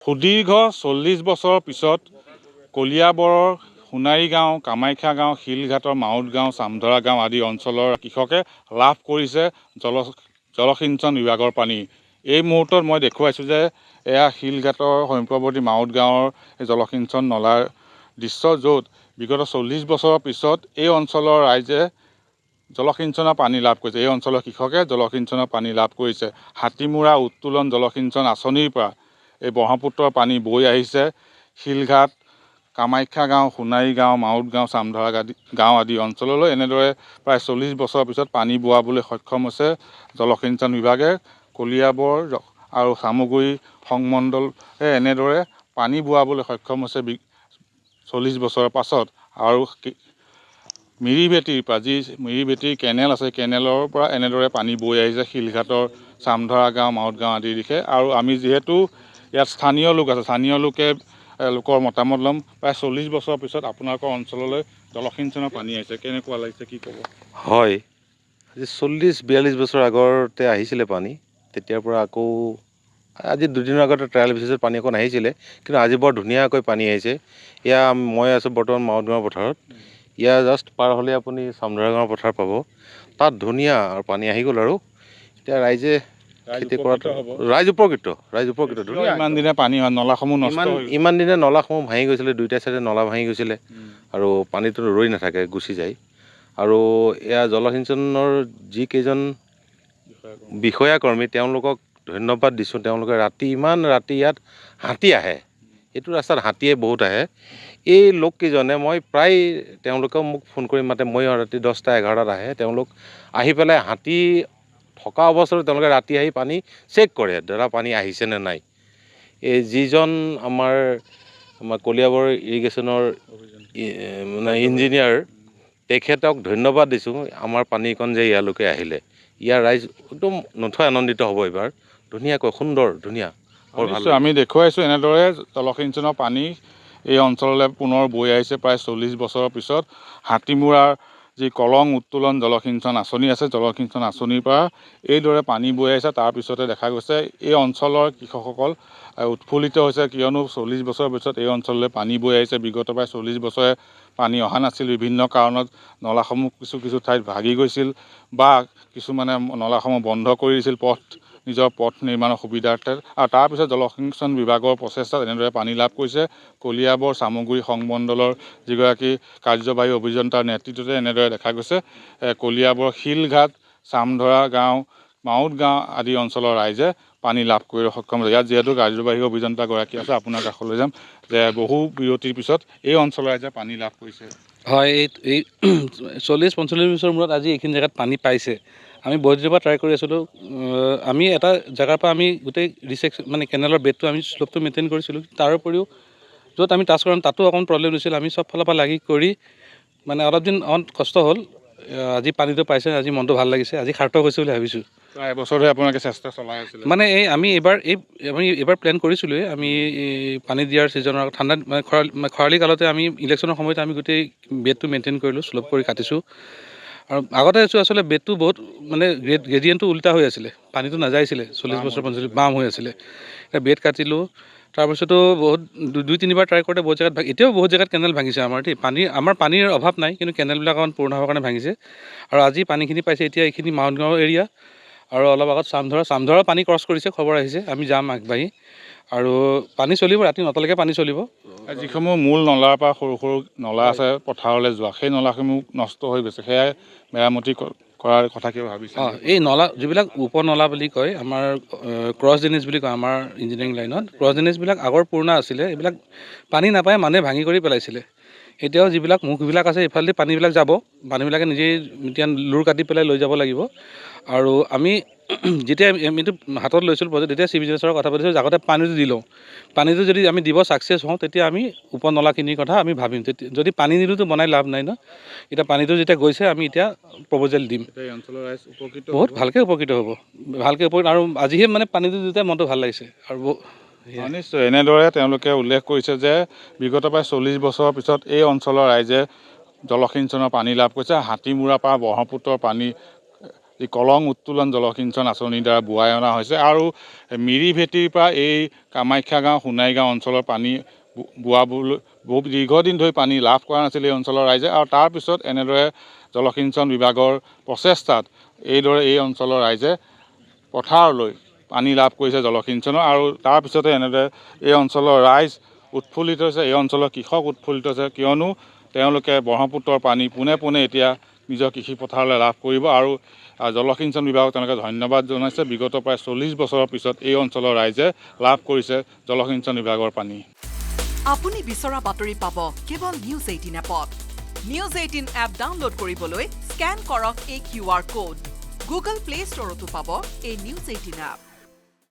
সুদীৰ্ঘ 40 বছৰৰ পিছত কলিয়াবৰৰ সোণাৰী গাঁও, কামাখ্যা গাঁও, শিলঘাটৰ মাউত গাঁও, চামধৰা গাঁও আদি অঞ্চলৰ কৃষকে লাভ কৰিছে জলসিঞ্চন বিভাগৰ পানী। এই মুহূৰ্তত মই দেখুৱাইছোঁ যে এয়া শিলঘাটৰ সমীপৱৰ্তী মাউত গাঁৱৰ জলসিঞ্চন নলাৰ দৃশ্য, য'ত বিগত 40 বছৰৰ পিছত এই অঞ্চলৰ ৰাইজে জলসিঞ্চনৰ পানী লাভ কৰিছে। এই অঞ্চলৰ কৃষকে জলসিঞ্চনৰ পানী লাভ কৰিছে। হাতীমূৰা উত্তোলন জলসিঞ্চন আঁচনিৰ পৰা এই ব্ৰহ্মপুত্ৰৰ পানী বৈ আহিছে শিলঘাট, কামাখ্যা গাঁও, সোণাৰী গাঁও, মাউত গাঁও, চামধৰা গাঁও আদি অঞ্চললৈ। এনেদৰে প্ৰায় 40 বছৰৰ পিছত পানী বোৱাবলৈ সক্ষম হৈছে জলসিঞ্চন বিভাগে। কলিয়াবৰ আৰু চামগুৰি সংমণ্ডলে এনেদৰে পানী বোৱাবলৈ সক্ষম হৈছে 40 বছৰৰ পাছত। আৰু মিৰিভেটিৰ পৰা যি মিৰিভেটিৰ কেনেল আছে, কেনেলৰ পৰা এনেদৰে পানী বৈ আহিছে শিলঘাটৰ চামধৰা গাঁও, মাউত গাঁও আদিৰ দিশে। আৰু আমি যিহেতু ইয়াত স্থানীয় লোক আছে, স্থানীয় লোকৰ মতামত ল'ম। প্ৰায় 40 বছৰৰ পিছত আপোনালোকৰ অঞ্চললৈ জলসিঞ্চনৰ পানী আহিছে, কেনেকুৱা লাগিছে কি ক'ব? হয়, আজি 40-42 বছৰ আগতে আহিছিলে পানী। তেতিয়াৰ পৰা আকৌ আজি দুদিনৰ আগতে ট্ৰায়েল বেচিছত পানী অকণ আহিছিলে, কিন্তু আজি বৰ ধুনীয়াকৈ পানী আহিছে। এয়া মই আছোঁ বৰ্তমান মাউত গাঁৱৰ পথাৰত। ইয়াৰ জাষ্ট পাৰ হ'লে আপুনি চামধৰা গাঁৱৰ পথাৰ পাব। তাত ধুনীয়া আৰু পানী আহি গ'ল। আৰু এতিয়া ৰাইজে খেতি কৰাত ৰাইজ উপকৃত ধুনীয়া। ইমান দিনে পানী হয়, নলাসমূহ নষ্ট হৈ গৈছে। ইমান দিনে নলাসমূহ ভাঙি গৈছিলে, দুইটা চাইডে নলা ভাঙি গৈছিলে আৰু পানীটো ৰৈ নাথাকে, গুচি যায়। আৰু এয়া জলসিঞ্চনৰ যিকেইজন বিষয়াকৰ্মী তেওঁলোকক ধন্যবাদ দিছোঁ। তেওঁলোকে ইমান ৰাতি ইয়াত হাতী আহে, এইটো ৰাস্তাত হাতীয়ে বহুত আহে। এই লোককেইজনে মই প্ৰায় তেওঁলোকেও মোক ফোন কৰি মাতে, মই ৰাতি 10টা-11টাত আহে। তেওঁলোক আহি পেলাই হাতী থকা অৱস্থাত তেওঁলোকে ৰাতি আহি পানী চেক কৰে, দাদা পানী আহিছেনে নাই। এই যিজন আমাৰ কলিয়াবৰ ইৰিগেশ্যনৰ মানে ইঞ্জিনিয়াৰ, তেখেতক ধন্যবাদ দিছোঁ। আমাৰ পানীকণ যে ইয়ালৈকে আহিলে, ইয়াৰ ৰাইজ একদম নথৈ আনন্দিত হ'ব। এইবাৰ ধুনীয়াকৈ সুন্দৰ, ধুনীয়া, বৰ ভাল। আমি দেখুৱাইছোঁ এনেদৰে জলসিঞ্চনৰ পানী এই অঞ্চললৈ পুনৰ বৈ আহিছে প্ৰায় 40 বছৰৰ পিছত। হাতীমূৰাৰ যি কলং উত্তোলন জলসিঞ্চন আঁচনি আছে, জলসিঞ্চন আঁচনিৰ পৰা এইদৰে পানী বৈ আহিছে। তাৰপিছতে দেখা গৈছে এই অঞ্চলৰ কৃষকসকল উৎফুল্লিত হৈছে, কিয়নো 40 বছৰৰ পিছত এই অঞ্চললৈ পানী বৈ আহিছে। বিগত প্ৰায় 40 বছৰে পানী অহা নাছিল। বিভিন্ন কাৰণত নলাসমূহ কিছু ঠাইত ভাগি গৈছিল বা কিছুমানে নলাসমূহ বন্ধ কৰি দিছিল নিজৰ পথ নিৰ্মাণৰ সুবিধাৰ্থে। আৰু তাৰপিছত জলসিঞ্চন বিভাগৰ প্ৰচেষ্টাত এনেদৰে পানী লাভ কৰিছে। কলিয়াবৰ চামগুৰি সংমণ্ডলৰ যিগৰাকী কাৰ্যবাহী অভিযন্তাৰ নেতৃত্বতে এনেদৰে দেখা গৈছে কলিয়াবৰ শিলঘাট, চামধৰা গাঁও, মাউত গাঁও আদি অঞ্চলৰ ৰাইজে পানী লাভ কৰি সক্ষম হৈছে। ইয়াত যিহেতু কাৰ্যবাহী অভিযন্তাগৰাকী আছে, আপোনাৰ কাষলৈ যাম যে বহু বিৰতিৰ পিছত এই অঞ্চলৰ ৰাইজে পানী লাভ কৰিছে। হয়, এই 40-45 বছৰৰ মূৰত আজি এইখিনি জেগাত পানী পাইছে। আমি বহুত দিনৰ পৰা ট্ৰাই কৰি আছিলোঁ। আমি এটা জেগাৰ পৰা আমি গোটেই মানে কেনেলৰ বেডটো আমি শ্লোপটো মেইনটেইন কৰিছিলোঁ। তাৰ উপৰিও য'ত আমি টাচ কৰাম তাতো অকণ প্ৰব্লেম হৈছিল। আমি চব ফালৰ পৰা লাগি কৰি মানে অলপ দিন কষ্ট হ'ল। আজি পানীটো পাইছে, আজি মনটো ভাল লাগিছে, আজি সাৰ্থক হৈছে বুলি ভাবিছোঁ। প্ৰায় এবছৰ ধৰি আপোনালোকে চেষ্টা চলাই আছিলে। মানে আমি এইবাৰ প্লেন কৰিছিলোঁৱে। আমি পানী দিয়াৰ ছিজনৰ ঠাণ্ডাত মানে খৰালি কালতে আমি ইলেকশ্যনৰ সময়ত আমি গোটেই বেডটো মেইনটেইন কৰিলোঁ, শ্লোপ কৰি কাটিছোঁ। আৰু আগতে আচলতে বেডটো বহুত মানে গ্ৰেডিয়েণ্টটো উল্টা হৈ আছিলে, পানীটো নাযাইছিলে। 40 বছৰ 45 বাম হৈ আছিলে। এতিয়া বেড কাটিলোঁ। তাৰপিছতো বহুত 2-3বাৰ ট্ৰাই কৰোঁতে বহুত জেগাত এতিয়াও বহুত জেগাত কেনেল ভাঙিছে আমাৰ আমাৰ পানীৰ অভাৱ নাই, কিন্তু কেনেলবিলাক অকণ পুৰণা হোৱাৰ কাৰণে ভাঙিছে। আৰু আজি পানীখিনি পাইছে। এতিয়া এইখিনি মাউত গাঁও এৰিয়া আৰু অলপ আগত চামধৰা পানী ক্ৰছ কৰিছে, খবৰ আহিছে। আমি যাম আগবাঢ়ি। আৰু পানী চলিব, ৰাতি 9টালৈকে পানী চলিব। যিসমূহ মূল নলাৰ পৰা সৰু সৰু নলা আছে পথাৰলৈ যোৱা, সেই নলাসমূহ নষ্ট হৈ গৈছে, সেয়াই মেৰামতি কৰাৰ কথা কিবা ভাবিছে? এই নলা যিবিলাক উপনলা বুলি কয়, আমাৰ ক্ৰছ ড্ৰেনেজ বুলি কয় আমাৰ ইঞ্জিনিয়াৰিং লাইনত। ক্ৰছ ড্ৰেনেজবিলাক আগৰ পুৰণা আছিলে। এইবিলাক পানী নাপায়, মানুহে ভাঙি কৰি পেলাইছিলে। এতিয়াও যিবিলাক মুখবিলাক আছে এইফালেদি পানীবিলাক যাব, মানুহবিলাকে নিজেই এতিয়া লুৰ কাটি পেলাই লৈ যাব লাগিব। আৰু আমি যেতিয়া এইটো হাতত লৈছিলোঁ প্ৰজেক্ট, তেতিয়া চিভিল ইঞ্জিনিয়াৰৰ কথা পাতিছোঁ। আগতে পানীটো দি লওঁ, পানীটো যদি আমি দিব ছাকচেছ হওঁ, তেতিয়া আমি উপনলাখিনিৰ কথা আমি ভাবিম। যদি পানী নিদিওঁতো বনাই লাভ নাই ন। এতিয়া পানীটো যেতিয়া গৈছে, আমি এতিয়া প্ৰপ'জেল দিম। বহুত ভালকৈ উপকৃত হ'ব, আৰু আজিহে মানে পানীটো দিওঁতে মনটো ভাল লাগিছে। আৰু নিশ্চয় এনেদৰে তেওঁলোকে উল্লেখ কৰিছে যে বিগত প্ৰায় 40 বছৰৰ পিছত এই অঞ্চলৰ ৰাইজে জলসিঞ্চনৰ পানী লাভ কৰিছে। হাতীমূৰাৰ পৰা ব্ৰহ্মপুত্ৰৰ পানী যি কলং উত্তোলন জলসিঞ্চন আঁচনিৰ দ্বাৰা বোৱাই অনা হৈছে আৰু মিৰি ভেটিৰ পৰা এই কামাখ্যা গাঁও সোণাৰী গাঁও অঞ্চলৰ পানী বোৱাবলৈ বহু দীৰ্ঘদিন ধৰি পানী লাভ কৰা নাছিল এই অঞ্চলৰ ৰাইজে আৰু তাৰপিছত এনেদৰে জলসিঞ্চন বিভাগৰ প্ৰচেষ্টাত এইদৰে এই অঞ্চলৰ ৰাইজে পথাৰলৈ পানী লাভ কৰিছে জলসিঞ্চনৰ আৰু তাৰপিছতে এনেদৰে এই অঞ্চলৰ ৰাইজ উৎফুল্লিত হৈছে, এই অঞ্চলৰ কৃষক উৎফুল্লিত হৈছে, কিয়নো তেওঁলোকে ব্ৰহ্মপুত্ৰৰ পানী পোনে পোনে এতিয়া নিজৰ কৃষি পথাৰলৈ লাভ কৰিব আৰু জলসিঞ্চন বিভাগক তেওঁলোকে ধন্যবাদ জনাইছে। বিগত প্ৰায় 40 বছৰৰ পিছত এই অঞ্চলৰ ৰাইজে লাভ কৰিছে জলসিঞ্চন বিভাগৰ পানী। আপুনি বিচৰা বাতৰি পাব কেৱল নিউজ 18 এপত। নিউজ 18 এপ ডাউনলোড কৰিবলৈ স্কেন কৰক এই QR কোড। গুগল প্লে ষ্টৰতো পাব এই নিউজ 18 এপ।